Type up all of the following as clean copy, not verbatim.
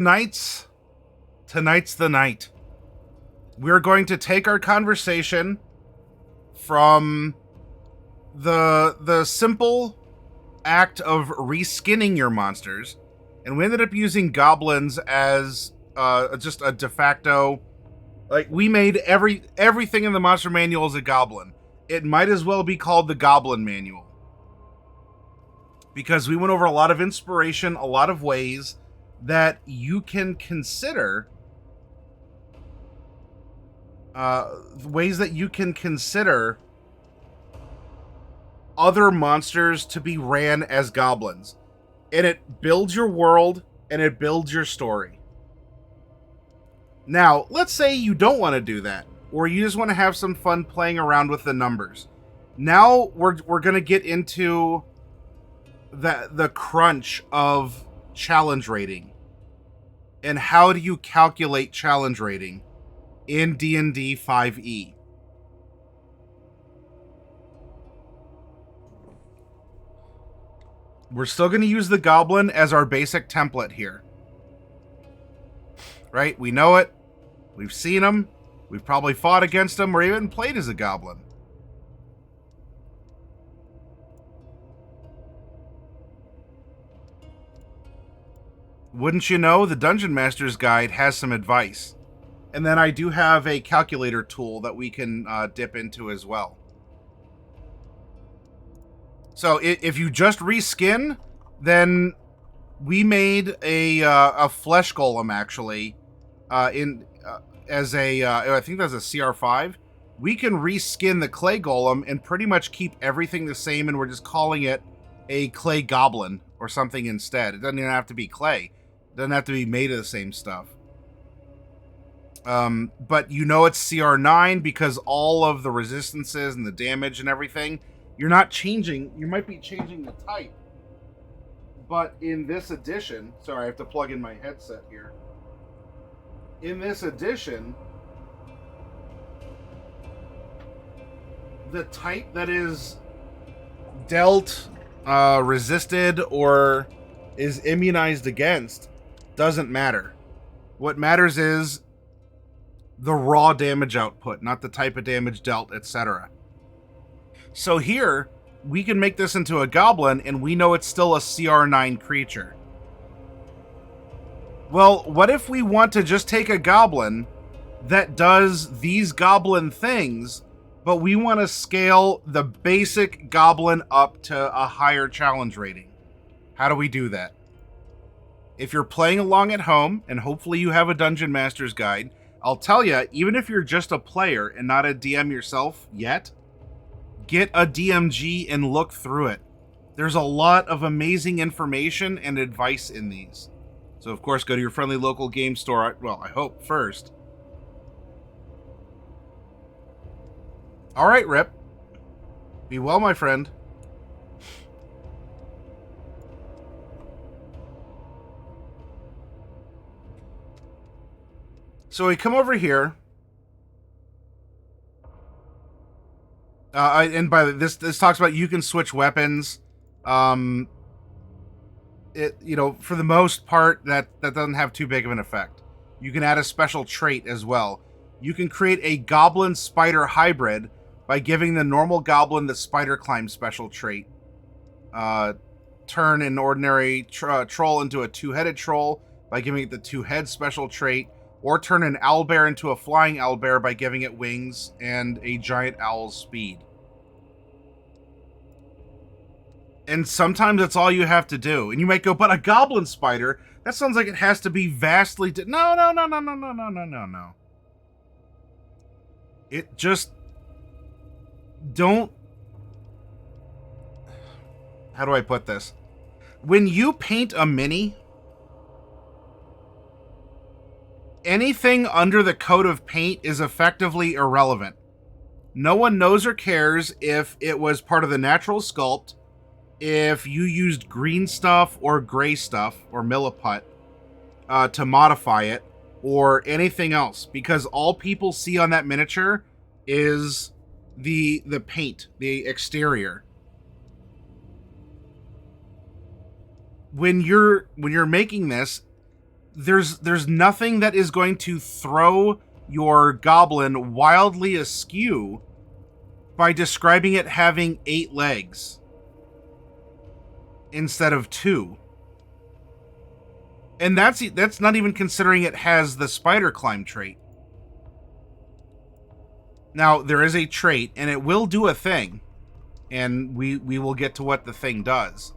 Tonight's tonight's the night. We're going to take our conversation from the simple act of reskinning your monsters, and we ended up using goblins as just a de facto. Like, we made everything in the monster manual is a goblin. It might as well be called the Goblin Manual, because we went over a lot of inspiration, a lot of ways that you can consider other monsters to be ran as goblins. And it builds your world and it builds your story. Now, let's say you don't want to do that, or you just want to have some fun playing around with the numbers. Now we're going to get into the crunch of challenge rating. And how do you calculate challenge rating in D&D 5e? We're still going to use the goblin as our basic template here. Right? We know it. We've seen him. We've probably fought against him or even played as a goblin. Wouldn't you know, the Dungeon Master's Guide has some advice. And then I do have a calculator tool that we can dip into as well. So if you just reskin, then we made a flesh golem, actually, as a I think that's a CR5. We can reskin the clay golem and pretty much keep everything the same, and we're just calling it a clay goblin or something instead. It doesn't even have to be clay. It doesn't have to be made of the same stuff. But you know it's CR9 because all of the resistances and the damage and everything, you're not changing. You might be changing the type. But in this edition, sorry, I have to plug in my headset here. In this edition, the type that is dealt, resisted, or is immunized against doesn't matter. What matters is the raw damage output, not the type of damage dealt, etc. So here, we can make this into a goblin, and we know it's still a CR9 creature. Well, what if we want to just take a goblin that does these goblin things, but we want to scale the basic goblin up to a higher challenge rating? How do we do that? If you're playing along at home, and hopefully you have a Dungeon Master's Guide, I'll tell you, even if you're just a player and not a DM yourself yet, get a DMG and look through it. There's a lot of amazing information and advice in these. So, of course, go to your friendly local game store, well, I hope, first. Alright, Rip. Be well, my friend. So we come over here. And by this talks about you can switch weapons. For the most part, that doesn't have too big of an effect. You can add a special trait as well. You can create a goblin spider hybrid by giving the normal goblin the spider climb special trait. Turn an ordinary troll into a two-headed troll by giving it the two-head special trait, or turn an owlbear into a flying owlbear by giving it wings and a giant owl's speed. And sometimes that's all you have to do. And you might go, but a goblin spider? That sounds like it has to be vastly... No. It just... Don't... How do I put this? When you paint a mini, anything under the coat of paint is effectively irrelevant. No one knows or cares if it was part of the natural sculpt, if you used green stuff or gray stuff or milliput to modify it, or anything else, because all people see on that miniature is the paint, the exterior. When you're making this, there's nothing that is going to throw your goblin wildly askew by describing it having 8 legs instead of 2. And that's not even considering it has the spider climb trait. Now, there is a trait, and it will do a thing. And we will get to what the thing does.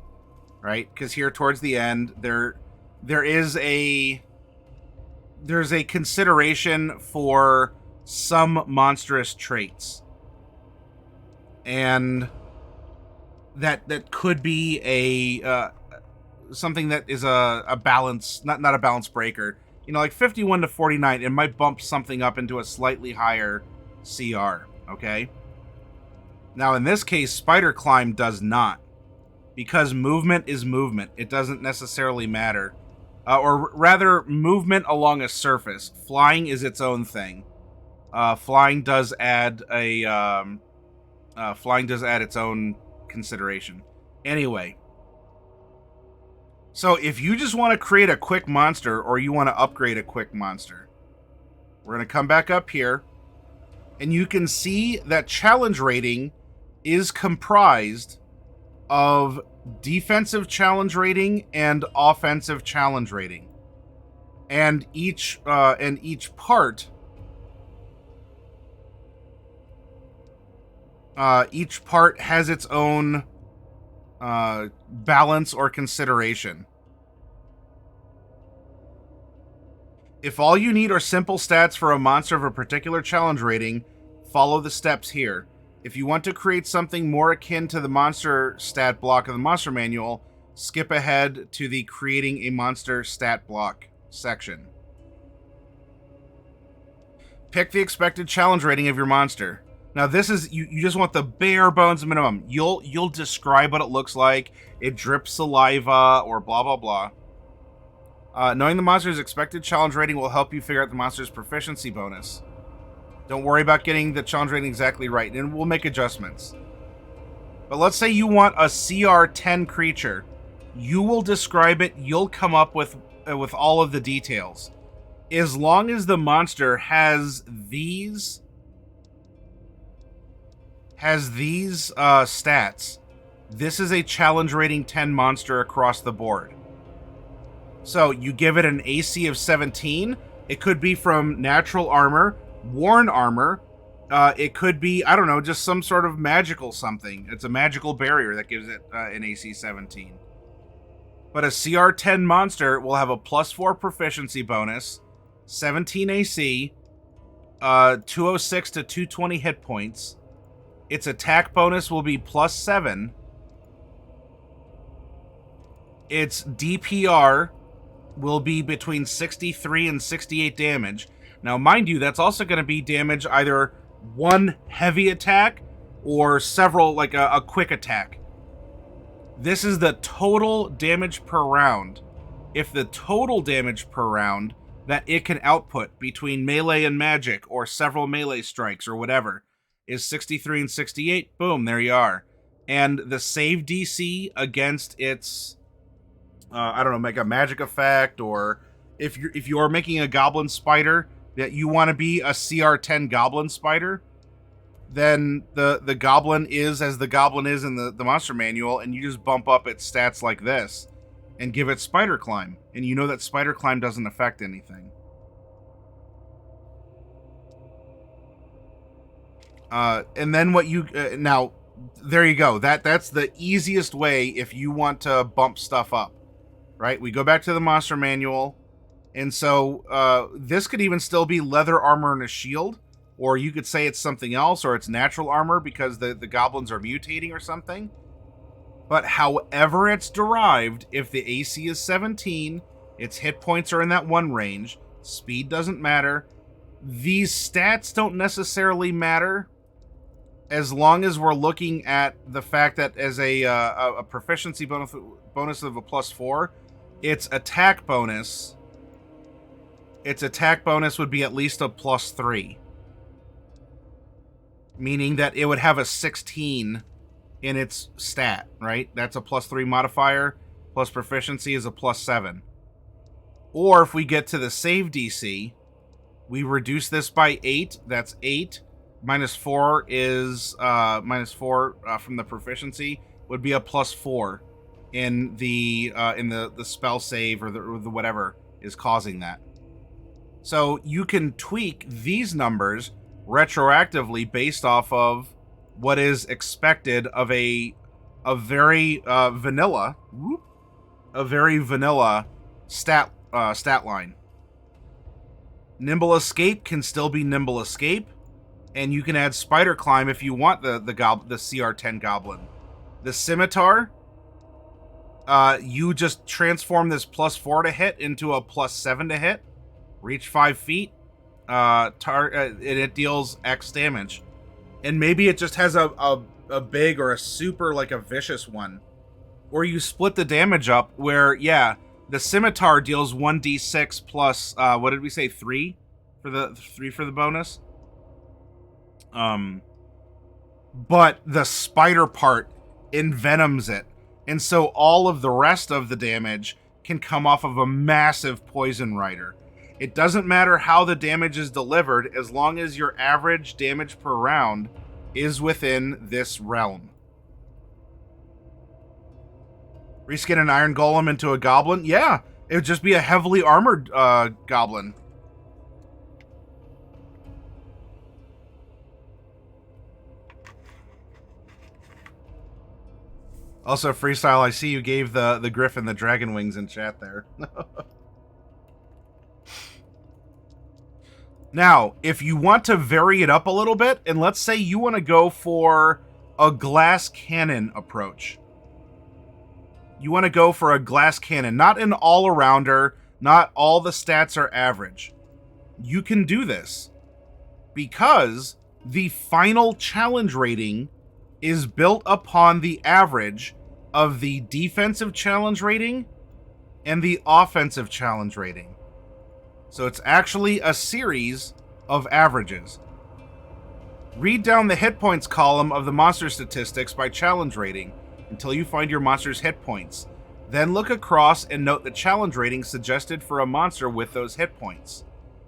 Right? Because here towards the end, there's a consideration for some monstrous traits. And that could be a something that is a balance, not a balance breaker. You know, like 51 to 49, it might bump something up into a slightly higher CR, okay? Now, in this case, spider climb does not. Because movement is movement. It doesn't necessarily matter. Or rather, movement along a surface. Flying is its own thing. Flying does add its own consideration. Anyway. So, if you just want to create a quick monster, or you want to upgrade a quick monster, we're going to come back up here. And you can see that challenge rating is comprised of defensive challenge rating and offensive challenge rating. And each part has its own balance or consideration. If all you need are simple stats for a monster of a particular challenge rating, follow the steps here. If you want to create something more akin to the monster stat block of the monster manual, skip ahead to the creating a monster stat block section. Pick the expected challenge rating of your monster. Now this is, you just want the bare bones minimum. You'll describe what it looks like. It drips saliva or blah blah blah. Knowing the monster's expected challenge rating will help you figure out the monster's proficiency bonus. Don't worry about getting the challenge rating exactly right, and we'll make adjustments. But let's say you want a CR 10 creature. You will describe it, you'll come up with all of the details. As long as the monster has these stats, this is a challenge rating 10 monster across the board. So you give it an AC of 17. It could be from natural armor, worn armor. It could be, I don't know, just some sort of magical something. It's a magical barrier that gives it an AC 17. But a CR 10 monster will have a +4 proficiency bonus, 17 AC, 206 to 220 hit points. Its attack bonus will be +7. Its DPR will be between 63 and 68 damage. Now, mind you, that's also going to be damage either one heavy attack or several, like a quick attack. This is the total damage per round. If the total damage per round that it can output between melee and magic or several melee strikes or whatever is 63 and 68, boom, there you are. And the save DC against its, I don't know, make a magic effect, or if you're making a goblin spider that you want to be a CR10 goblin spider, then the goblin is as the goblin is in the monster manual, and you just bump up its stats like this and give it spider climb. And you know that spider climb doesn't affect anything. And then what you... now, there you go. That's the easiest way if you want to bump stuff up. Right? We go back to the monster manual. And so this could even still be leather armor and a shield. Or you could say it's something else, or it's natural armor because the goblins are mutating or something. But however it's derived, if the AC is 17, its hit points are in that 1 range, speed doesn't matter. These stats don't necessarily matter as long as we're looking at the fact that as a proficiency bonus of a +4, its attack bonus would be at least a +3. Meaning that it would have a 16 in its stat, right? That's a +3 modifier, plus proficiency is a +7. Or if we get to the save DC, we reduce this by 8. That's 8. Minus 4 is minus 4 from the proficiency would be a plus 4 in the spell save or the whatever is causing that. So you can tweak these numbers retroactively based off of what is expected of a very vanilla stat line. Nimble Escape can still be Nimble Escape, and you can add Spider Climb if you want the CR10 Goblin. The Scimitar, you just transform this plus 4 to hit into a plus 7 to hit. Reach 5 feet, and it deals X damage. And maybe it just has a big or a super, like a vicious one. Or you split the damage up where, yeah, the Scimitar deals 1d6 plus, what did we say, 3? For the bonus? But the spider part envenoms it. And so all of the rest of the damage can come off of a massive poison rider. It doesn't matter how the damage is delivered as long as your average damage per round is within this realm. Reskin an Iron Golem into a Goblin? Yeah, it would just be a heavily armored Goblin. Also, Freestyle, I see you gave the Griffin the dragon wings in chat there. Now, if you want to vary it up a little bit, and let's say you want to go for a glass cannon approach. You want to go for a glass cannon, not an all-arounder, not all the stats are average. You can do this because the final challenge rating is built upon the average of the defensive challenge rating and the offensive challenge rating. So it's actually a series of averages. Read down the hit points column of the monster statistics by challenge rating until you find your monster's hit points. Then look across and note the challenge rating suggested for a monster with those hit points.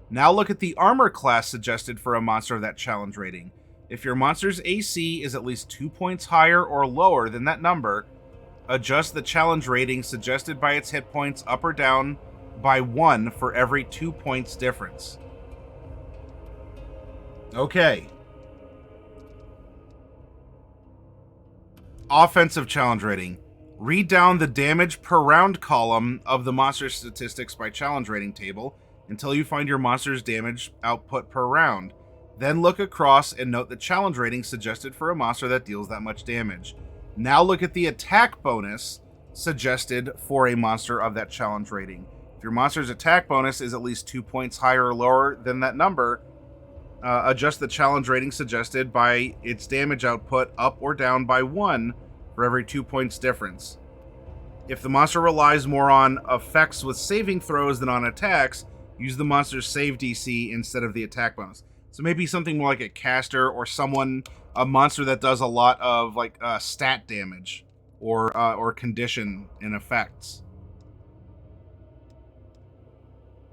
Now look at the armor class suggested for a monster of that challenge rating. If your monster's AC is at least 2 points higher or lower than that number, adjust the challenge rating suggested by its hit points up or down by 1 for every 2 points difference. Okay. Offensive challenge rating. Read down the damage per round column of the monster statistics by challenge rating table until you find your monster's damage output per round. Then look across and note the challenge rating suggested for a monster that deals that much damage. Now look at the attack bonus suggested for a monster of that challenge rating. If your monster's attack bonus is at least 2 points higher or lower than that number, adjust the challenge rating suggested by its damage output up or down by 1 for every 2 points difference. If the monster relies more on effects with saving throws than on attacks, use the monster's save DC instead of the attack bonus. So maybe something more like a caster or a monster that does a lot of like stat damage or condition and effects.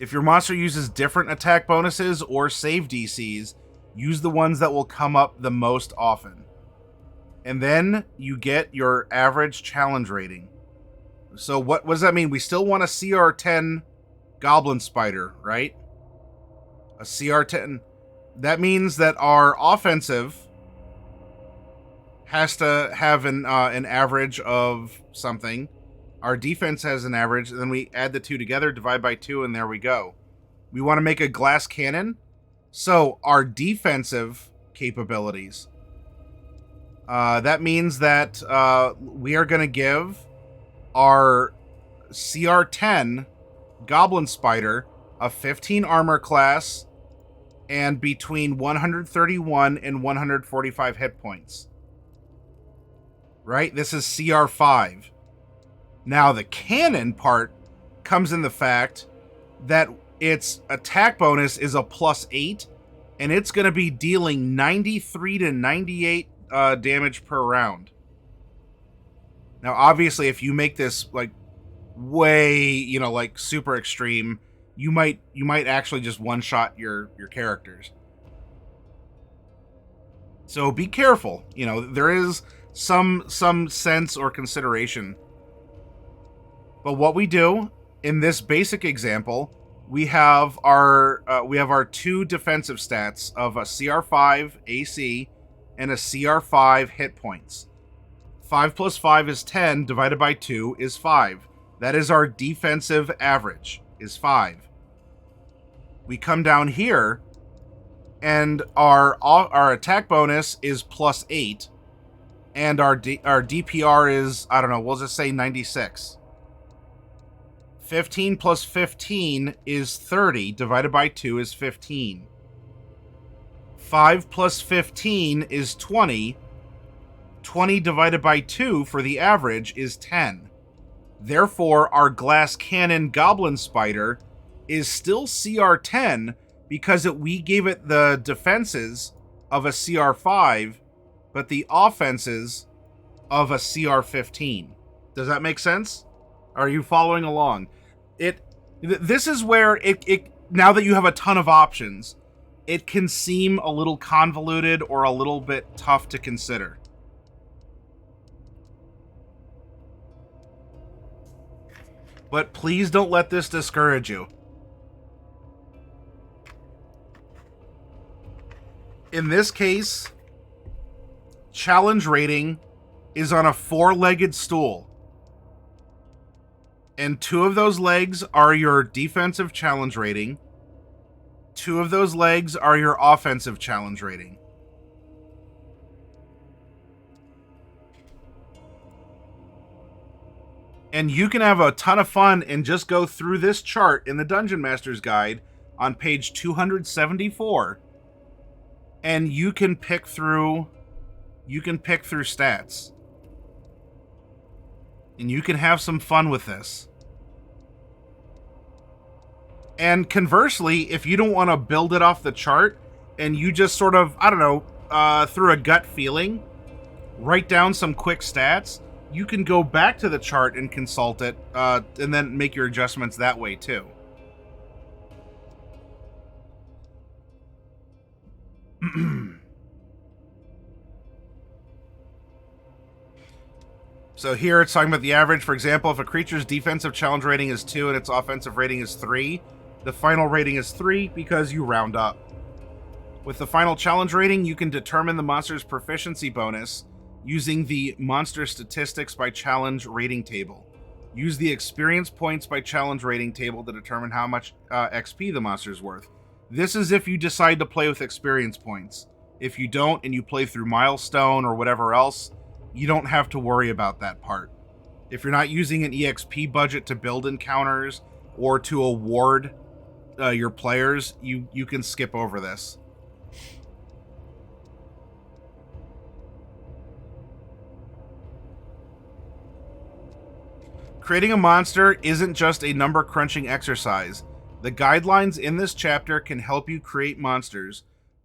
If your monster uses different attack bonuses or save DCs, use the ones that will come up the most often. And then you get your average challenge rating. So what does that mean? We still want a CR10 Goblin Spider, right? A CR10. That means that our offensive has to have an average of something. Our defense has an average, and then we add the two together, divide by 2, and there we go. We want to make a glass cannon. So our defensive capabilities. That means that we are going to give our CR10 Goblin Spider a 15 armor class and between 131 and 145 hit points. Right? This is CR5. Now, the cannon part comes in the fact that its attack bonus is a +8, and it's going to be dealing 93 to 98 damage per round. Now, obviously, if you make this like way, you know, like super extreme, you might actually just one-shot your characters. So be careful. You know, there is some sense or consideration. But what we do in this basic example, we have our two defensive stats of a CR5 AC and a CR5 hit points. 5 plus 5 is 10, divided by 2 is 5. That is our defensive average, is 5. We come down here, and our attack bonus is plus 8, and our DPR is, I don't know, we'll just say 96. 15 plus 15 is 30, divided by 2 is 15. 5 plus 15 is 20. 20 divided by 2 for the average is 10. Therefore, our glass cannon goblin spider is still CR10 because we gave it the defenses of a CR5, but the offenses of a CR15. Does that make sense? Are you following along? This is where it now that you have a ton of options, it can seem a little convoluted or a little bit tough to consider. But please don't let this discourage you. In this case, challenge rating is on a 4-legged stool. And 2 of those legs are your defensive challenge rating. 2 of those legs are your offensive challenge rating. And you can have a ton of fun and just go through this chart in the Dungeon Master's Guide on page 274. And you can pick through stats. And you can have some fun with this. And conversely, if you don't want to build it off the chart and you just sort of, I don't know, through a gut feeling, write down some quick stats, you can go back to the chart and consult it, and then make your adjustments that way too. So here it's talking about the average. For example, if a creature's defensive challenge rating is 2 and its offensive rating is 3, the final rating is 3 because you round up. With the final challenge rating, you can determine the monster's proficiency bonus using the monster statistics by challenge rating table. Use the experience points by challenge rating table to determine how much XP the monster is worth. This is if you decide to play with experience points. If you don't and you play through milestone or whatever else, you don't have to worry about that part. If you're not using an EXP budget to build encounters or to award your players, you can skip over this. Creating a monster isn't just a number crunching exercise. The guidelines in this chapter can help you create monsters,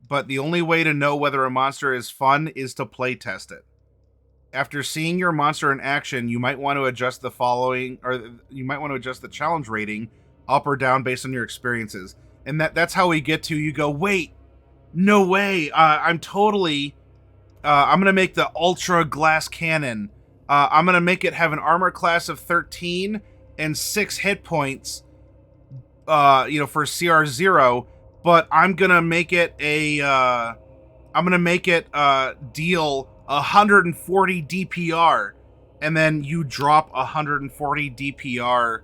but the only way to know whether a monster is fun is to play test it. After seeing your monster in action, you might want to adjust the following, or you might want to adjust the challenge rating up or down based on your experiences. And that's how we get to, you go, wait, no way, I'm going to make the Ultra Glass Cannon. I'm going to make it have an armor class of 13 and 6 hit points, for CR0, but I'm going to make it deal 140 DPR, and then you drop 140 DPR,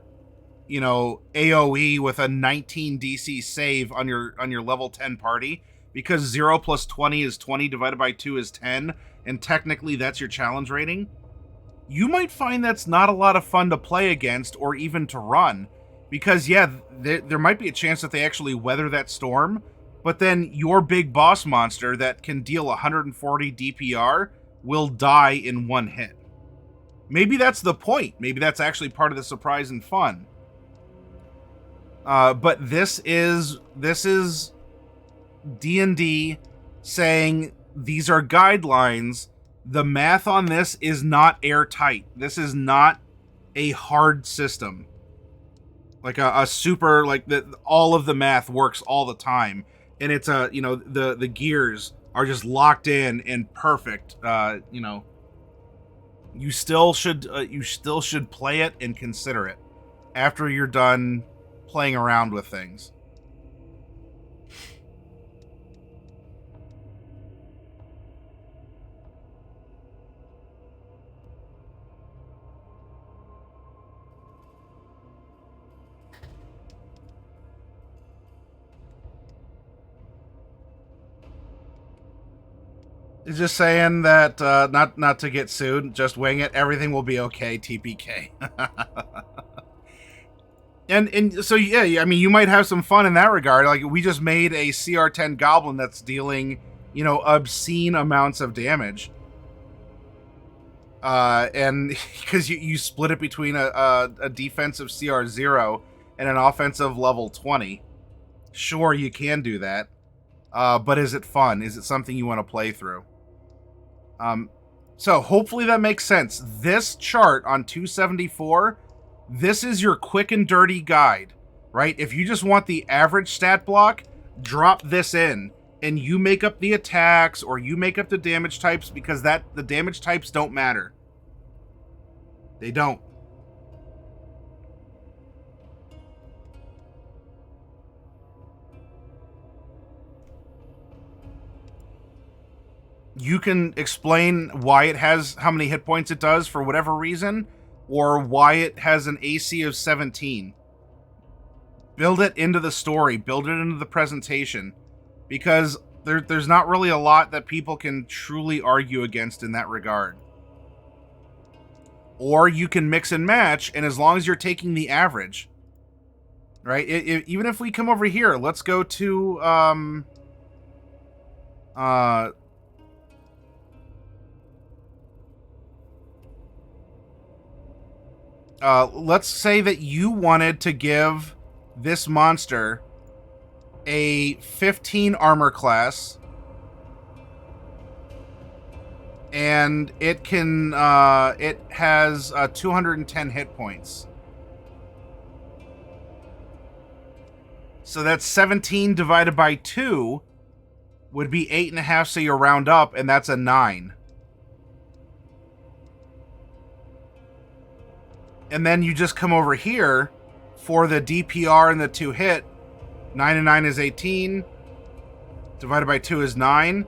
AoE with a 19 DC save on your level 10 party, because 0 plus 20 is 20 divided by 2 is 10, and technically that's your challenge rating. You might find that's not a lot of fun to play against or even to run, because there might be a chance that they actually weather that storm, but then your big boss monster that can deal 140 DPR will die in one hit. Maybe that's the point. Maybe that's actually part of the surprise and fun. But this is D&D saying these are guidelines. The math on this is not airtight. This is not a hard system. Like a super, like all of the math works all the time. And it's the gears are just locked in and perfect. You still should play it and consider it after you're done playing around with things. It's just saying that not to get sued, just wing it. Everything will be okay. TPK. and so yeah, I mean, you might have some fun in that regard. Like, we just made a CR10 goblin that's dealing, obscene amounts of damage. And because you split it between a defensive CR0 and an offensive level 20. Sure, you can do that. But is it fun? Is it something you want to play through? So hopefully that makes sense. This chart on 274, this is your quick and dirty guide, right? If you just want the average stat block, drop this in, and you make up the attacks or you make up the damage types, because the damage types don't matter. They don't. You can explain why it has how many hit points it does for whatever reason, or why it has an AC of 17. Build it into the story, build it into the presentation, because there's not really a lot that people can truly argue against in that regard. Or you can mix and match, and as long as you're taking the average, right? Even if we come over here, let's go to let's say that you wanted to give this monster a 15 armor class, and it has 210 hit points. So that's 17 divided by 2 would be 8.5, so you round up, and that's a 9. And then you just come over here for the DPR and the 2 hit. 9 and 9 is 18. Divided by 2 is 9.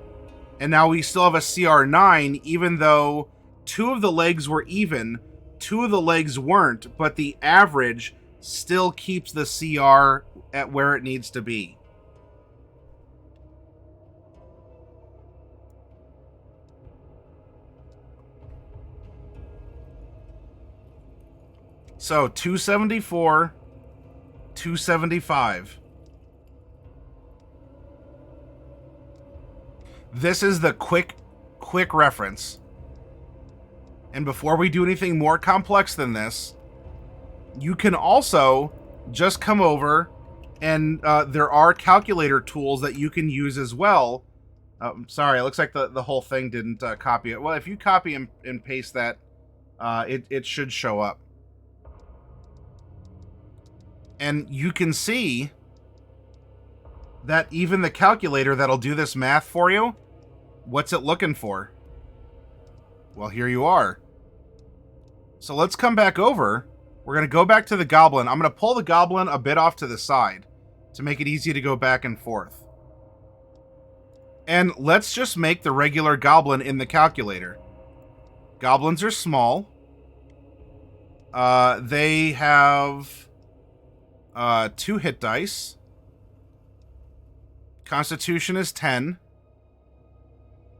And now we still have a CR9, even though 2 of the legs were even, 2 of the legs weren't, but the average still keeps the CR at where it needs to be. So 274, 275. This is the quick reference. And before we do anything more complex than this, you can also just come over, and there are calculator tools that you can use as well. Sorry, it looks like the whole thing didn't copy it. Well, if you copy and paste that, it should show up. And you can see that even the calculator that'll do this math for you, what's it looking for? Well, here you are. So let's come back over. We're going to go back to the goblin. I'm going to pull the goblin a bit off to the side to make it easy to go back and forth. And let's just make the regular goblin in the calculator. Goblins are small. They have 2 hit dice. Constitution is 10.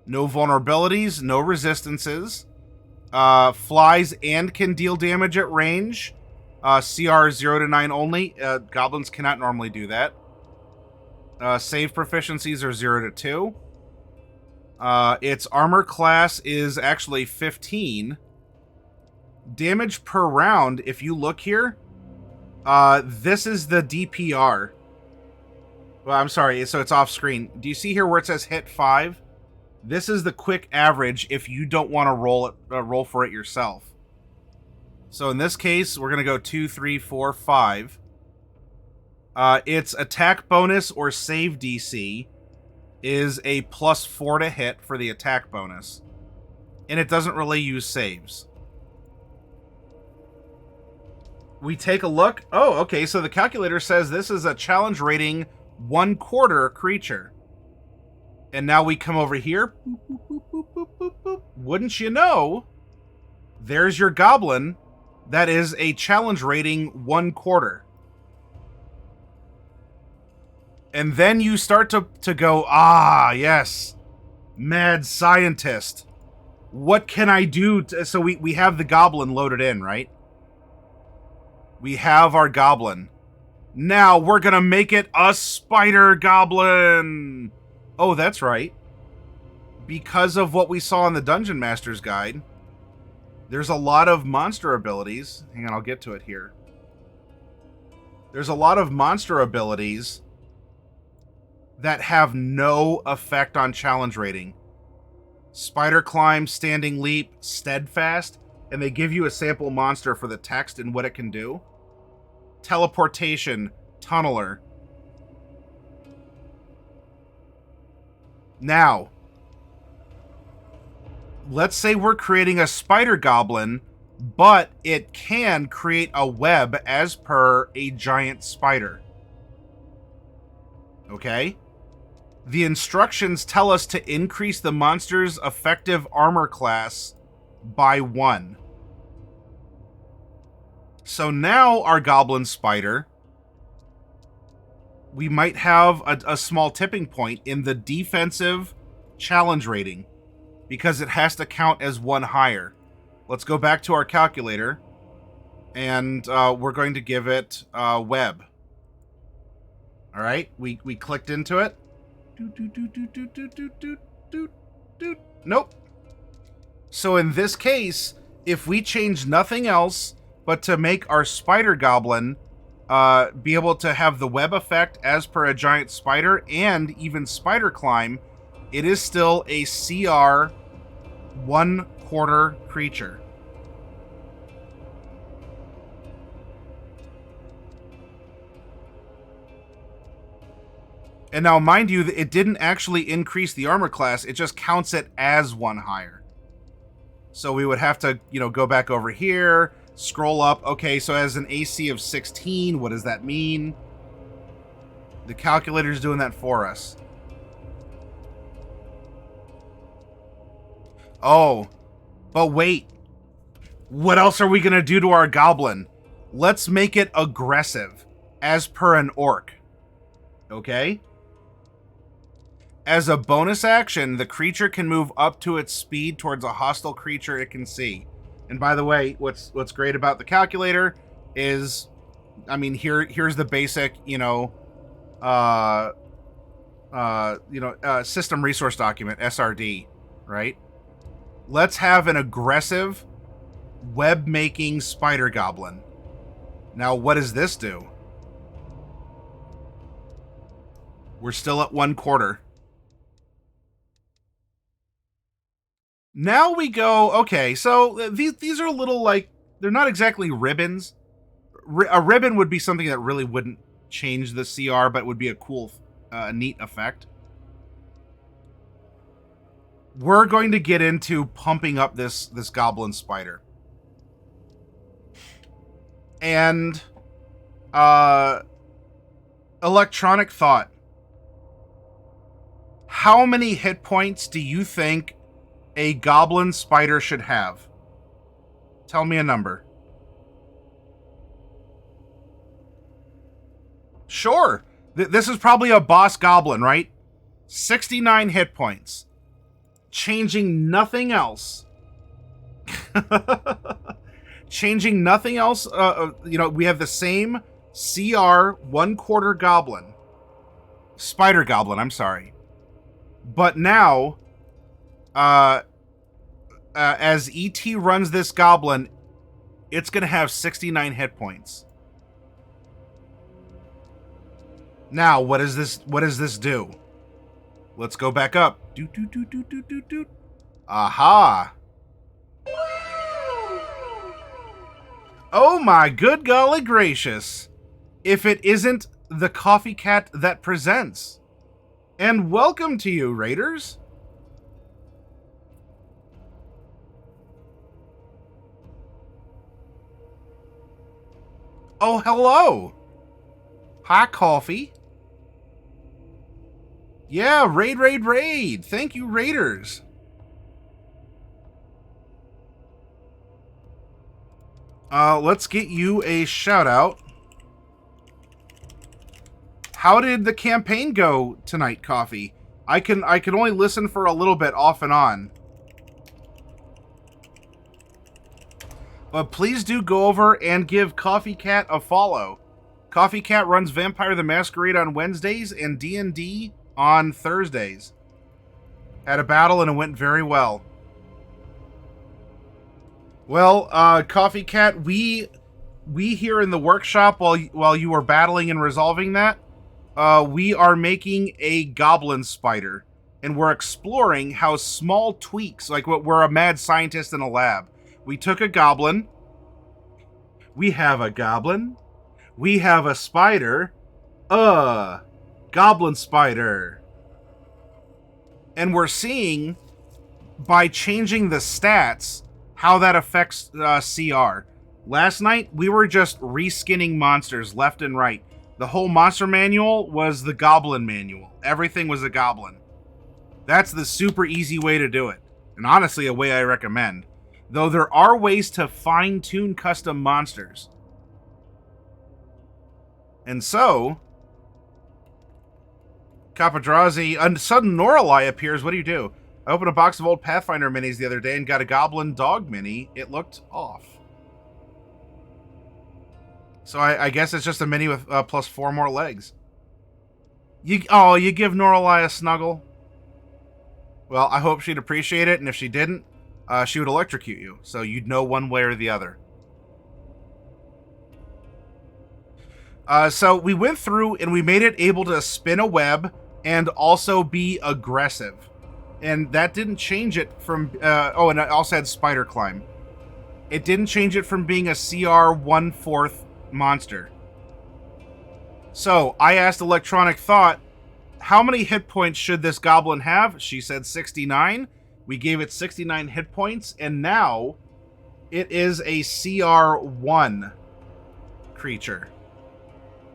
No vulnerabilities, no resistances. Flies and can deal damage at range. CR 0 to 9 only. Goblins cannot normally do that. Save proficiencies are 0 to 2. Its armor class is actually 15. Damage per round, if you look here, this is the DPR. Well, I'm sorry, so it's off screen. Do you see here where it says hit 5? This is the quick average if you don't want to roll for it yourself. So in this case, we're going to go 2, 3, 4, 5. Its attack bonus or save DC is a +4 to hit for the attack bonus. And it doesn't really use saves. We take a look. Oh, okay, so the calculator says this is a challenge rating 1/4 creature. And now we come over here. Boop, boop, boop, boop, boop, boop, boop. Wouldn't you know, there's your goblin that is a challenge rating 1/4. And then you start to go, ah, yes, mad scientist. What can I do? So we have the goblin loaded in, right? We have our goblin. Now we're going to make it a spider goblin. Oh, that's right. Because of what we saw in the Dungeon Master's Guide, there's a lot of monster abilities. Hang on, I'll get to it here. There's a lot of monster abilities that have no effect on challenge rating. Spider climb, standing leap, steadfast, and they give you a sample monster for the text and what it can do. Teleportation, tunneler. Now, let's say we're creating a spider goblin, but it can create a web as per a giant spider. Okay? The instructions tell us to increase the monster's effective armor class by 1. So now our goblin spider, we might have a small tipping point in the defensive challenge rating because it has to count as 1 higher. Let's go back to our calculator and we're going to give it web. All right, we clicked into it. Nope. So in this case, if we change nothing else but to make our spider goblin be able to have the web effect as per a giant spider and even spider climb, it is still a CR 1/4 creature. And now, mind you, it didn't actually increase the armor class. It just counts it as 1 higher. So we would have to, go back over here, scroll up. Okay, so as an AC of 16, what does that mean? The calculator's doing that for us. Oh, but wait. What else are we going to do to our goblin? Let's make it aggressive, as per an orc. Okay? As a bonus action, the creature can move up to its speed towards a hostile creature it can see. And by the way, what's great about the calculator is, I mean, here's the basic, system resource document, SRD, right? Let's have an aggressive web-making spider goblin. Now, what does this do? We're still at 1/4. Now we go, okay, so these are a little like, they're not exactly ribbons. A ribbon would be something that really wouldn't change the CR, but would be a cool, neat effect. We're going to get into pumping up this goblin spider. And, electronic thought. How many hit points do you think a goblin spider should have? Tell me a number. Sure. This is probably a boss goblin, right? 69 hit points. Changing nothing else. Changing nothing else. We have the same CR 1/4 goblin. Spider goblin, I'm sorry. But now, as ET runs this goblin, it's going to have 69 hit points. Now, what does this do? Let's go back up. Aha! Oh my good golly gracious. If it isn't the coffee cat that presents. And welcome to you, Raiders. Oh, hello. Hi, coffee. Yeah, raid. Thank you, Raiders. Let's get you a shout out. How did the campaign go tonight, Coffee? I can only listen for a little bit off and on. But please do go over and give Coffee Cat a follow. Coffee Cat runs Vampire the Masquerade on Wednesdays and D&D on Thursdays. Had a battle and it went very well. Well, Coffee Cat, we here in the workshop while you were battling and resolving that, we are making a goblin spider, and we're exploring how small tweaks, like we're a mad scientist in a lab. We took a goblin. We have a goblin. We have a spider. Goblin spider. And we're seeing, by changing the stats, how that affects CR. Last night, we were just reskinning monsters left and right. The whole monster manual was the goblin manual. Everything was a goblin. That's the super easy way to do it. And honestly, a way I recommend. Though there are ways to fine-tune custom monsters. And so, Capadrazi, a sudden Norelai appears. What do? I opened a box of old Pathfinder minis the other day and got a goblin dog mini. It looked off. So I guess it's just a mini with plus 4 more legs. You give Norelai a snuggle? Well, I hope she'd appreciate it, and if she didn't, she would electrocute you, so you'd know one way or the other. So we went through and we made it able to spin a web and also be aggressive. And that didn't change it from... and I also had spider climb. It didn't change it from being a CR 1/4 monster. So, I asked Electronic Thought, how many hit points should this goblin have? She said 69. We gave it 69 hit points, and now it is a CR 1 creature.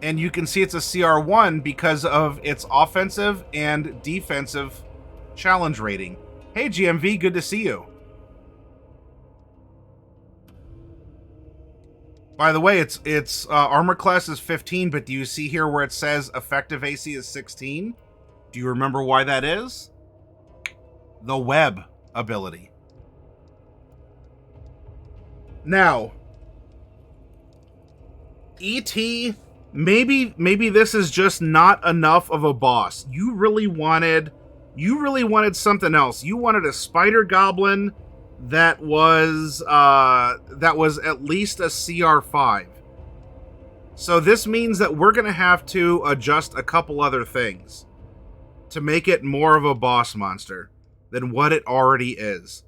And you can see it's a CR 1 because of its offensive and defensive challenge rating. Hey GMV, good to see you. By the way, its armor class is 15, but do you see here where it says effective AC is 16? Do you remember why that is? The web ability. Now, ET, maybe this is just not enough of a boss. You really wanted something else. You wanted a spider goblin that was at least a CR5. So this means that we're going to have to adjust a couple other things to make it more of a boss monster than what it already is.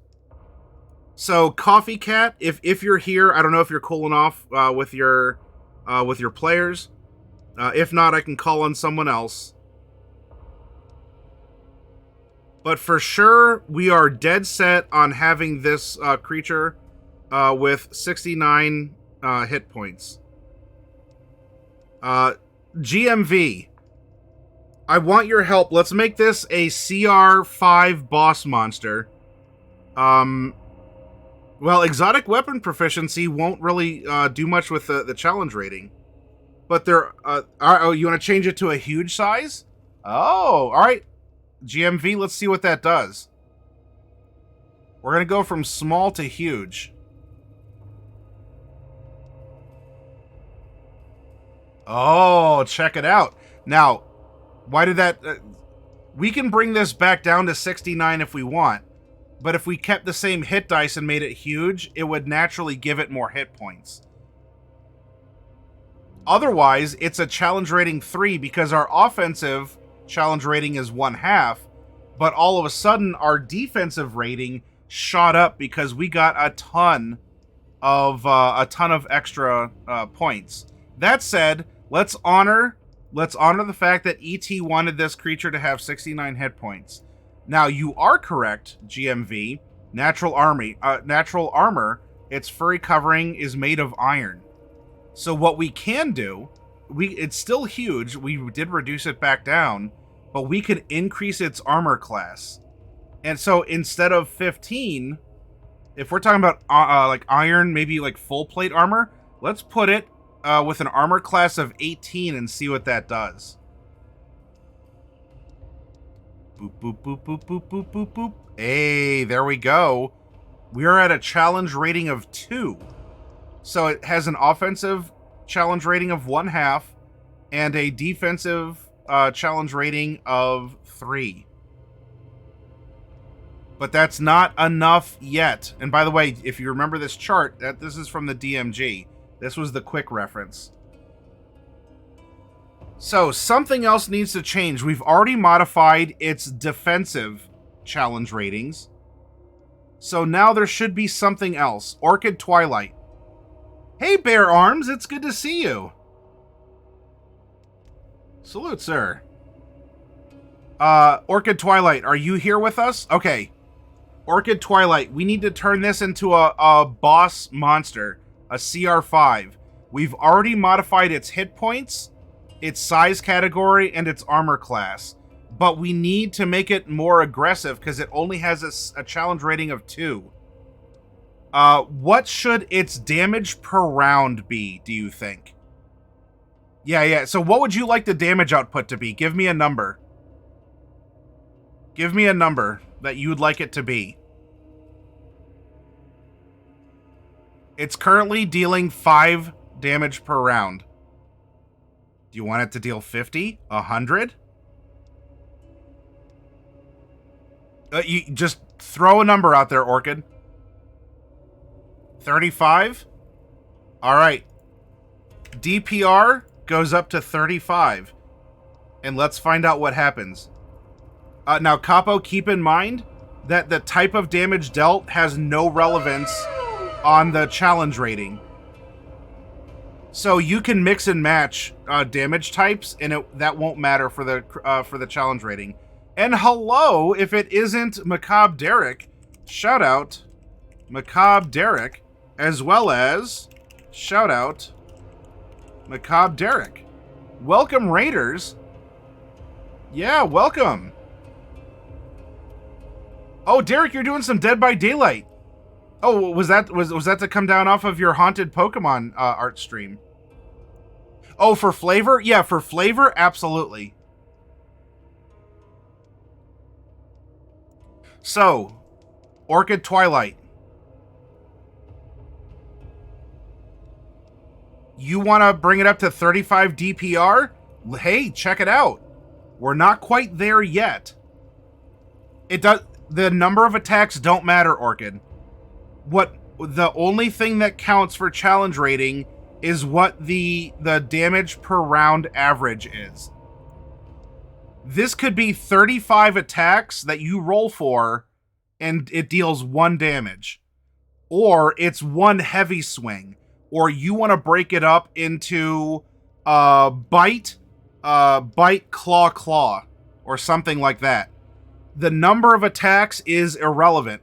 So Coffee Cat, if you're here, I don't know if you're cooling off with your players. If not, I can call on someone else. But for sure, we are dead set on having this creature with 69 hit points. GMV, I want your help. Let's make this a CR5 boss monster. Well, exotic weapon proficiency won't really do much with the challenge rating. But you want to change it to a huge size? Oh, all right. GMV, let's see what that does. We're going to go from small to huge. Oh, check it out. Now, why did that... we can bring this back down to 69 if we want. But if we kept the same hit dice and made it huge, it would naturally give it more hit points. Otherwise, it's a challenge rating 3 because our offensive challenge rating is 1/2, but all of a sudden our defensive rating shot up because we got a ton of a ton of extra points. That said, let's honor the fact that ET wanted this creature to have 69 hit points. Now, you are correct, GMV. Natural armor, its furry covering is made of iron. So what we can do, it's still huge. We did reduce it back down, but we could increase its armor class. And so instead of 15, if we're talking about like iron, maybe like full plate armor, let's put it with an armor class of 18 and see what that does. Boop, boop, boop, boop, boop, boop, boop, boop. Hey, there we go. We are at a challenge rating of 2. So it has an offensive challenge rating of 1/2 and a defensive challenge rating of 3. But that's not enough yet. And by the way, if you remember this chart, this is from the DMG. This was the quick reference. So something else needs to change. We've already modified its defensive challenge ratings. So now there should be something else. Orchid Twilight. Hey, Bear Arms, it's good to see you. Salute, sir. Orchid Twilight, are you here with us? Okay. Orchid Twilight, we need to turn this into a boss monster, a CR5. We've already modified its hit points, its size category, and its armor class. But we need to make it more aggressive because it only has a challenge rating of 2. What should its damage per round be, do you think? Yeah. So what would you like the damage output to be? Give me a number. Give me a number that you'd like it to be. It's currently dealing 5 damage per round. Do you want it to deal 50? 100? You just throw a number out there, Orchid. 35? Alright. DPR goes up to 35. And let's find out what happens. Now, Capo, keep in mind that the type of damage dealt has no relevance on the challenge rating. So you can mix and match damage types, and that won't matter for the challenge rating. And hello, if it isn't Macabre Derek, shout out Macabre Derek, as well as shout out Macabre Derek. Welcome, Raiders. Yeah, welcome. Oh, Derek, you're doing some Dead by Daylight. Oh, was that to come down off of your haunted Pokemon art stream? Oh, for flavor? Yeah, for flavor, absolutely. So, Orchid Twilight. You want to bring it up to 35 DPR? Hey, check it out. We're not quite there yet. The number of attacks don't matter, Orchid. The only thing that counts for challenge rating is what the damage per round average is. This could be 35 attacks that you roll for, and it deals 1 damage. Or it's 1 heavy swing. Or you want to break it up into bite, claw, claw, or something like that. The number of attacks is irrelevant.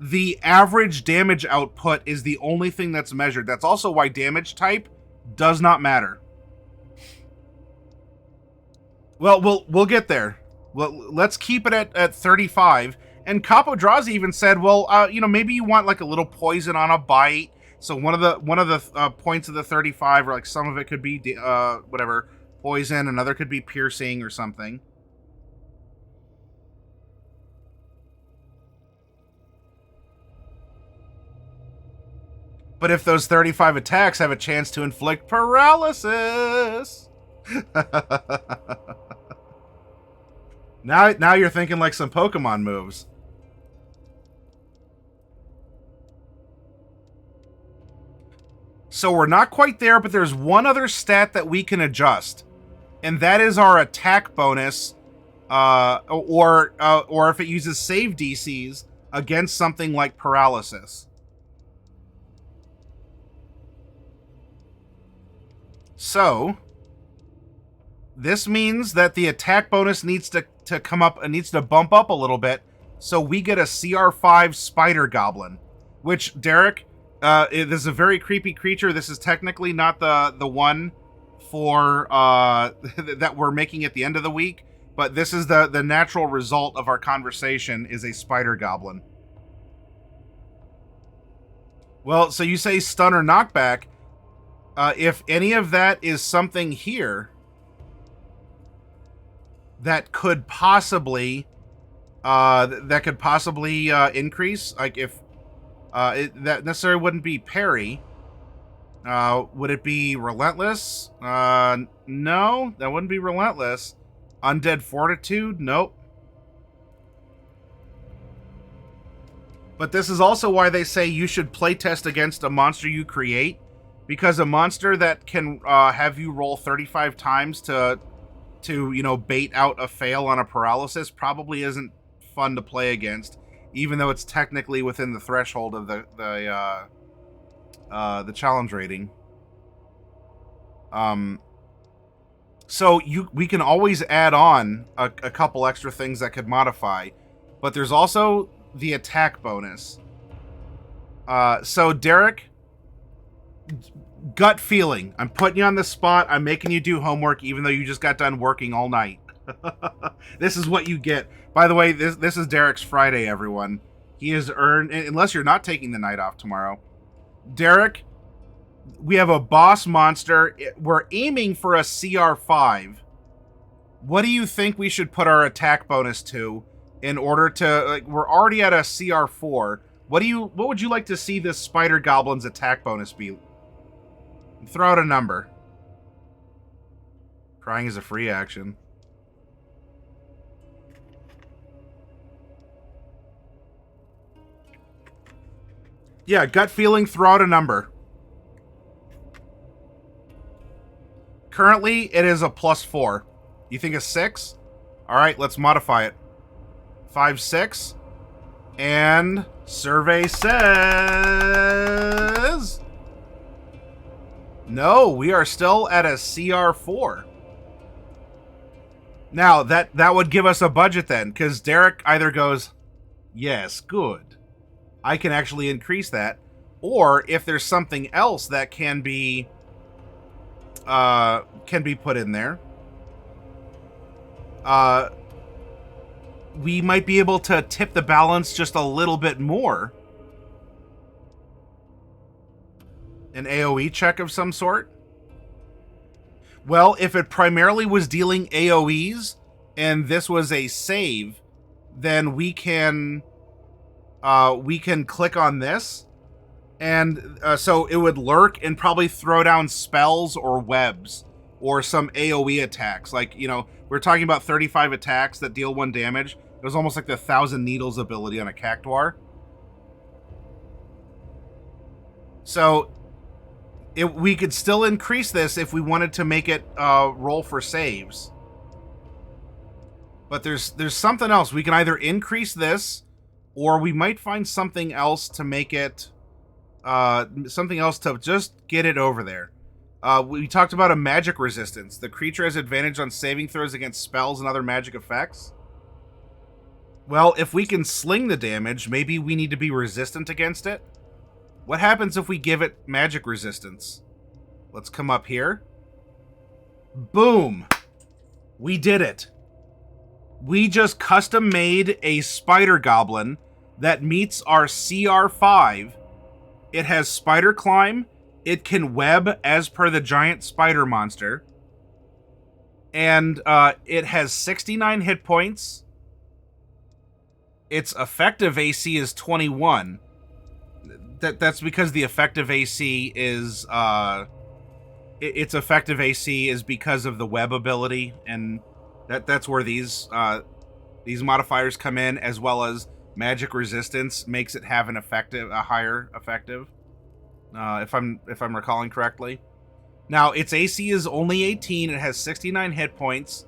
The average damage output is the only thing that's measured. That's also why damage type does not matter. Well, we'll get there. Well, let's keep it at 35. And Capodrazi even said, well, maybe you want like a little poison on a bite. So one of the points of the 35, or like some of it could be whatever, poison, another could be piercing or something. But if those 35 attacks have a chance to inflict paralysis... Now you're thinking like some Pokemon moves. So we're not quite there, but there's one other stat that we can adjust. And that is our attack bonus, or if it uses save DCs against something like paralysis. So this means that the attack bonus needs to come up and needs to bump up a little bit. So we get a CR5 Spider Goblin, which, Derek, this is a very creepy creature. This is technically not the one for that we're making at the end of the week, but this is the natural result of our conversation is a Spider Goblin. Well, so you say stun or knockback. If any of that is something here that could possibly increase, like if that necessarily wouldn't be parry. Would it be relentless? No, that wouldn't be relentless. Undead fortitude? Nope. But this is also why they say you should playtest against a monster you create, because a monster that can have you roll 35 times to bait out a fail on a paralysis probably isn't fun to play against, even though it's technically within the threshold of the challenge rating. So we can always add on a couple extra things that could modify, but there's also the attack bonus. So Derek, gut feeling. I'm putting you on the spot. I'm making you do homework, even though you just got done working all night. This is what you get. By the way, this is Derek's Friday, everyone. He has earned, unless you're not taking the night off tomorrow. Derek, we have a boss monster. We're aiming for a CR5. What do you think we should put our attack bonus to in order to, like, we're already at a CR4. What would you like to see this Spider Goblin's attack bonus be? Throw out a number. Crying is a free action. Yeah, gut feeling, throw out a number. Currently, it is a +4. You think a 6? All right, let's modify it. 5, 6. And survey says... No, we are still at a CR4. Now, that would give us a budget then, because Derek either goes, yes, good, I can actually increase that, or if there's something else that can be put in there, we might be able to tip the balance just a little bit more. An AoE check of some sort? Well, if it primarily was dealing AoEs and this was a save, then we can click on this, and so it would lurk and probably throw down spells or webs or some AoE attacks. Like, we're talking about 35 attacks that deal 1 damage. It was almost like the 1,000 Needles ability on a Cactuar. So we could still increase this if we wanted to make it roll for saves. But there's something else. We can either increase this, or we might find something else to make it... something else to just get it over there. We talked about a magic resistance. The creature has advantage on saving throws against spells and other magic effects. Well, if we can sling the damage, maybe we need to be resistant against it. What happens if we give it magic resistance? Let's come up here. Boom! We did it. We just custom made a Spider Goblin that meets our CR5. It has Spider Climb. It can web as per the giant spider monster. And it has 69 hit points. Its effective AC is 21. That's because the effective AC is... its effective AC is because of the web ability, and that's where these modifiers come in, as well as magic resistance makes it have a higher effective. If I'm recalling correctly. Now, its AC is only 18. It has 69 hit points.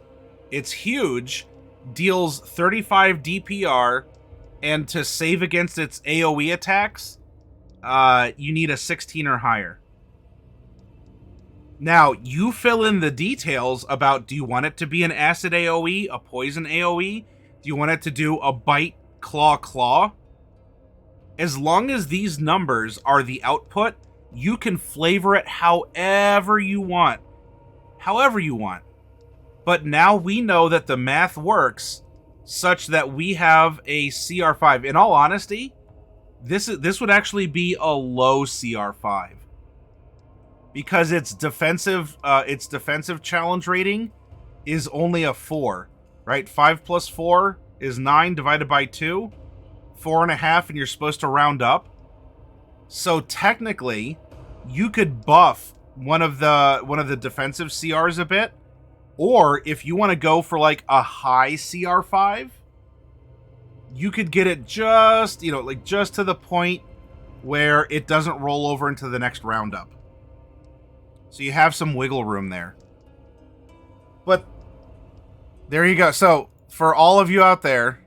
It's huge, deals 35 DPR, and to save against its AoE attacks, you need a 16 or higher. Now, you fill in the details about, do you want it to be an acid AoE, a poison AoE? Do you want it to do a bite, claw, claw? As long as these numbers are the output, you can flavor it however you want. However you want. But now we know that the math works such that we have a CR5. In all honesty, this would actually be a low CR5. Because its defensive challenge rating is only a 4, right? 5 plus 4 is 9 divided by 2, 4.5, and you're supposed to round up. So technically, you could buff one of the defensive CRs a bit, or if you want to go for like a high CR5, you could get it just, like just to the point where it doesn't roll over into the next roundup. So you have some wiggle room there. But there you go. So for all of you out there,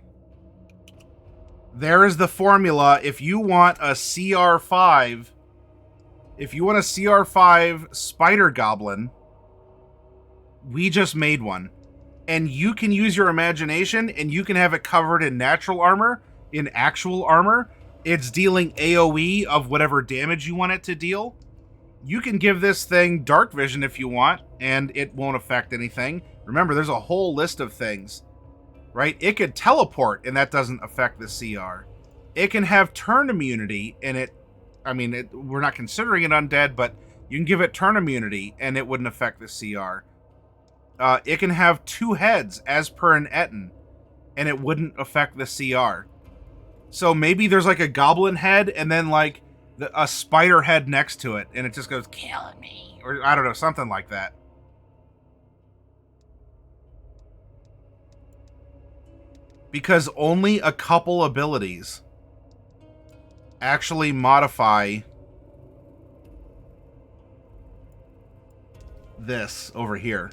there is the formula. If you want a CR5, spider goblin, we just made one. And you can use your imagination and you can have it covered in natural armor, in actual armor. It's dealing AoE of whatever damage you want it to deal. You can give this thing dark vision if you want, and it won't affect anything. Remember, there's a whole list of things, right? It could teleport, and that doesn't affect the CR. It can have turn immunity, and we're not considering it undead, but you can give it turn immunity, and it wouldn't affect the CR. It can have 2 heads, as per an Etten, and it wouldn't affect the CR. So maybe there's like a goblin head, and then like a spider head next to it, and it just goes, killing me, or I don't know, something like that. Because only a couple abilities actually modify this over here.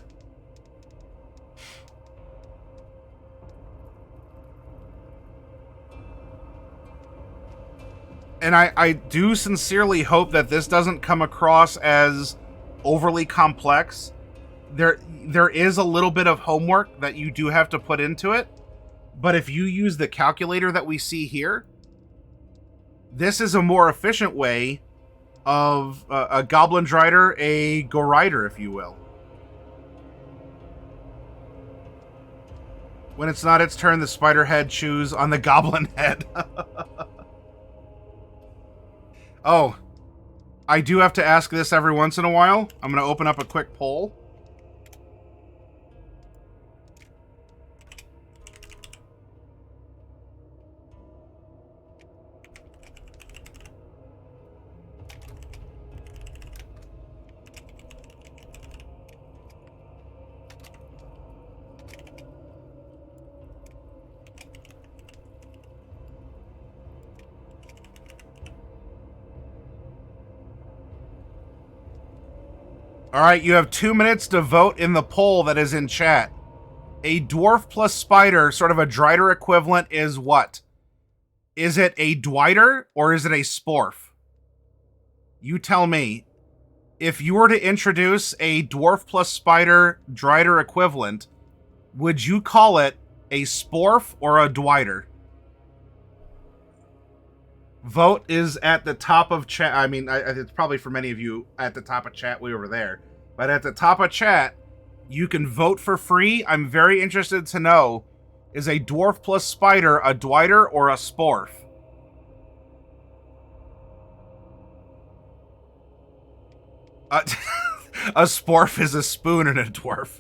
And I do sincerely hope that this doesn't come across as overly complex. There is a little bit of homework that you do have to put into it. But if you use the calculator that we see here, this is a more efficient way of a Goblin Drider, a Go Rider, if you will. When it's not its turn, the spider head chews on the goblin head. Oh, I do have to ask this every once in a while. I'm going to open up a quick poll. All right, you have 2 minutes to vote in the poll that is in chat. A dwarf plus spider, sort of a Drider equivalent, is what? Is it a Dwider or is it a Sporf? You tell me. If you were to introduce a dwarf plus spider Drider equivalent, would you call it a Sporf or a Dwider? Vote is at the top of chat. I mean, it's probably for many of you at the top of chat way over there. But at the top of chat, you can vote for free. I'm very interested to know, is a dwarf plus spider a Dwider or a Sporf? A Sporf is a spoon and a dwarf.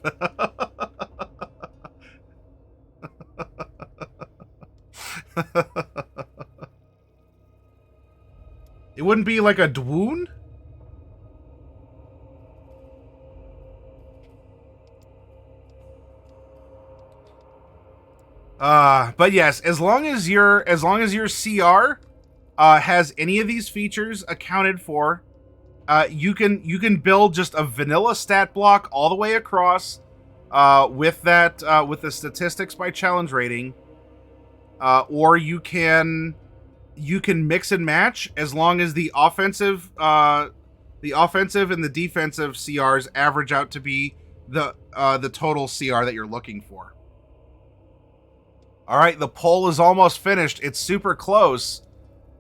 It wouldn't be like a Dwoon? But yes, as long as your CR has any of these features accounted for, you can build just a vanilla stat block all the way across with the statistics by challenge rating, or you can mix and match as long as the offensive The offensive and the defensive CRs average out to be the total CR that you're looking for. All right, the poll is almost finished. It's super close.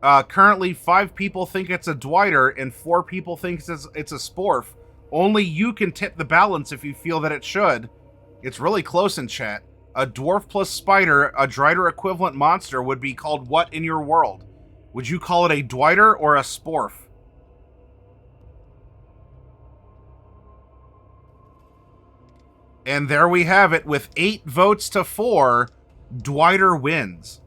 Currently, 5 people think it's a Dwighter and 4 people think it's a Sporf. Only you can tip the balance if you feel that it should. It's really close in chat. A dwarf plus spider, a Drider equivalent monster, would be called what in your world? Would you call it a Dwighter or a Sporf? And there we have it. With 8 votes to 4, Dwighter wins.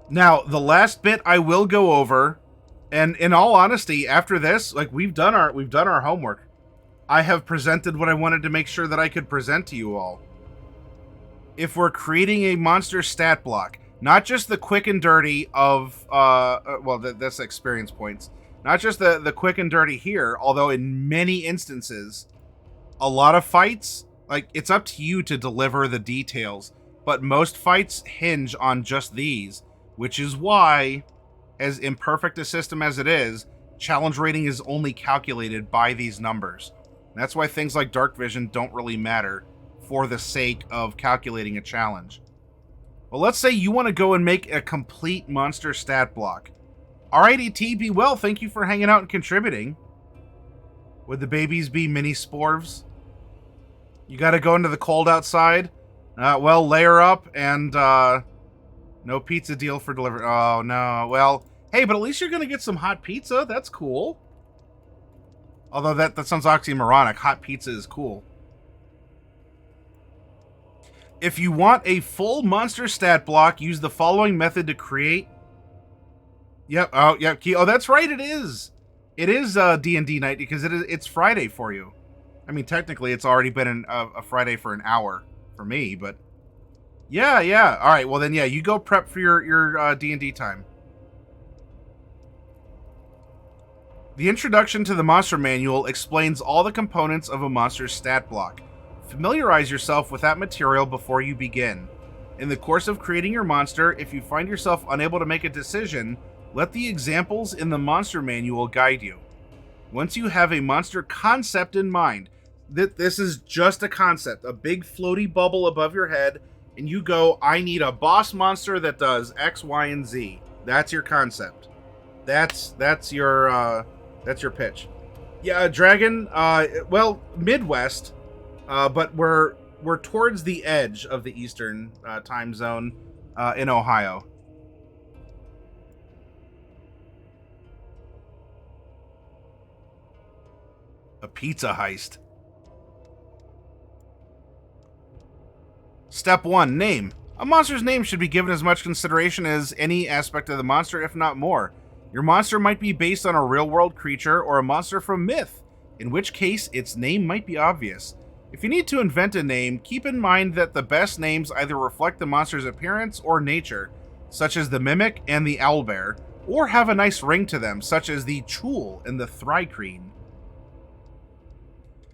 Now, the last bit I will go over, and in all honesty, after this, like we've done our homework. I have presented what I wanted to make sure that I could present to you all. If we're creating a monster stat block, not just the quick and dirty of, that's experience points. Not just the quick and dirty here, although in many instances, a lot of fights, like, it's up to you to deliver the details, but most fights hinge on just these, which is why, as imperfect a system as it is, challenge rating is only calculated by these numbers. That's why things like dark vision don't really matter for the sake of calculating a challenge. Well, let's say you want to go and make a complete monster stat block. Alrighty, T, be well. Thank you for hanging out and contributing. Would the babies be mini sporves? You got to go into the cold outside? Well, layer up and no pizza deal for delivery. Oh, no. Well, hey, but at least you're going to get some hot pizza. That's cool. Although that sounds oxymoronic. Hot pizza is cool. If you want a full monster stat block, use the following method to create. Yep. Oh, yep. Oh, that's right. It is. It is D&D night because it's Friday for you. I mean, technically, it's already been a Friday for an hour for me, but yeah. All right. Well, then, yeah, you go prep for your D&D time. The introduction to the monster manual explains all the components of a monster's stat block. Familiarize yourself with that material before you begin. In the course of creating your monster, if you find yourself unable to make a decision, let the examples in the monster manual guide you. Once you have a monster concept in mind, this is just a concept, a big floaty bubble above your head, and you go, I need a boss monster that does X, Y, and Z. That's your concept. That's your pitch. Yeah, Dragon, well, Midwest, but we're towards the edge of the Eastern time zone in Ohio. A pizza heist. Step 1. Name. A monster's name should be given as much consideration as any aspect of the monster, if not more. Your monster might be based on a real-world creature or a monster from myth, in which case its name might be obvious. If you need to invent a name, keep in mind that the best names either reflect the monster's appearance or nature, such as the Mimic and the Owlbear, or have a nice ring to them, such as the Chool and the Thrycreen.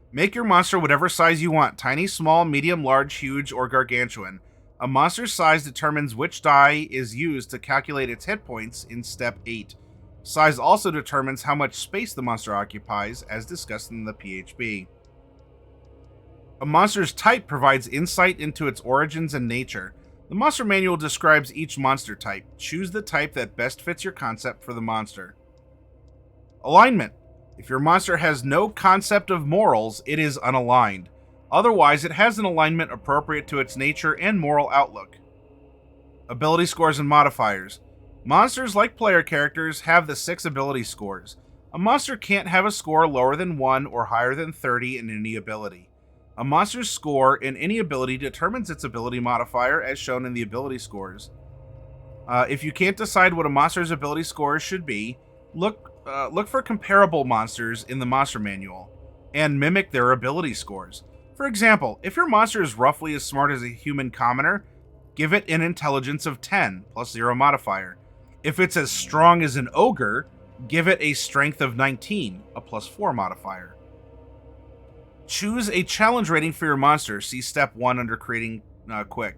Make your monster whatever size you want, tiny, small, medium, large, huge, or gargantuan. A monster's size determines which die is used to calculate its hit points in Step 8. Size also determines how much space the monster occupies, as discussed in the PHB. A monster's type provides insight into its origins and nature. The monster manual describes each monster type. Choose the type that best fits your concept for the monster. Alignment. If your monster has no concept of morals, it is unaligned. Otherwise, it has an alignment appropriate to its nature and moral outlook. Ability scores and modifiers. Monsters, like player characters, have the 6 ability scores. A monster can't have a score lower than 1 or higher than 30 in any ability. A monster's score in any ability determines its ability modifier, as shown in the ability scores. If you can't decide what a monster's ability scores should be, look for comparable monsters in the monster manual, and mimic their ability scores. For example, if your monster is roughly as smart as a human commoner, give it an intelligence of 10, plus 0 modifier. If it's as strong as an ogre, give it a strength of 19, a plus 4 modifier. Choose a challenge rating for your monster. See Step 1 under creating quick.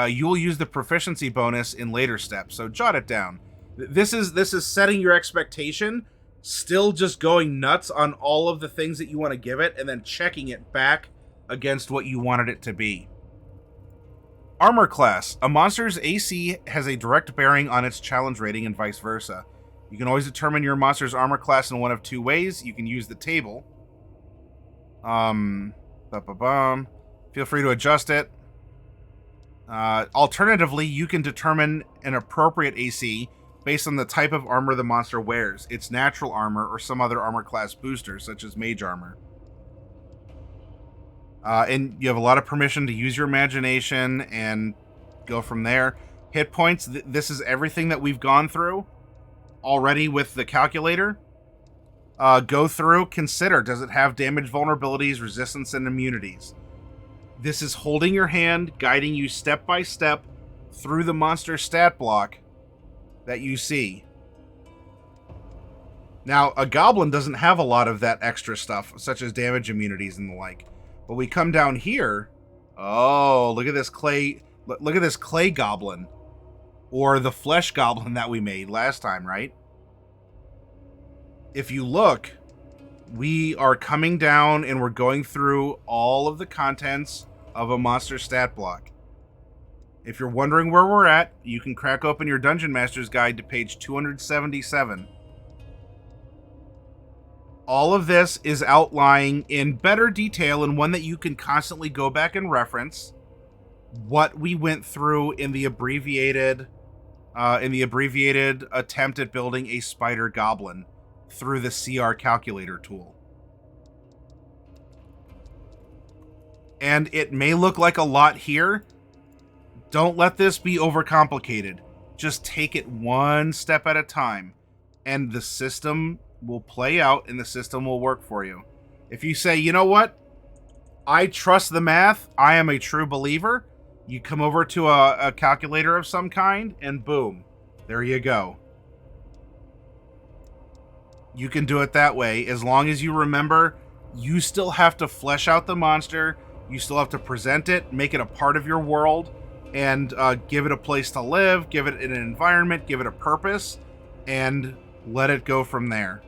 you'll use the proficiency bonus in later steps. So jot it down. This is setting your expectation, still just going nuts on all of the things that you want to give it, and then checking it back against what you wanted it to be. Armor class. A monster's AC has a direct bearing on its challenge rating and vice versa. You can always determine your monster's armor class in one of two ways. You can use the table. Feel free to adjust it. Alternatively, you can determine an appropriate AC based on the type of armor the monster wears, its natural armor, or some other armor class booster, such as mage armor. And you have a lot of permission to use your imagination and go from there. Hit points, this is everything that we've gone through already with the calculator. Go through, consider, does it have damage, vulnerabilities, resistance, and immunities? This is holding your hand, guiding you step by step through the monster stat block that you see. Now, a goblin doesn't have a lot of that extra stuff, such as damage immunities and the like. But we come down here. Oh, look at this clay. Look at this clay goblin. Or the flesh goblin that we made last time, right? If you look, we are coming down and we're going through all of the contents of a monster stat block. If you're wondering where we're at, you can crack open your Dungeon Master's Guide to page 277. All of this is outlining in better detail and one that you can constantly go back and reference what we went through in the abbreviated attempt at building a spider goblin through the CR calculator tool. And it may look like a lot here. Don't let this be overcomplicated. Just take it one step at a time, and the system will play out and the system will work for you. If you say, you know what? I trust the math. I am a true believer. You come over to a calculator of some kind, and boom, there you go. You can do it that way, as long as you remember you still have to flesh out the monster. You still have to present it, make it a part of your world, and give it a place to live, give it an environment, give it a purpose, and let it go from there.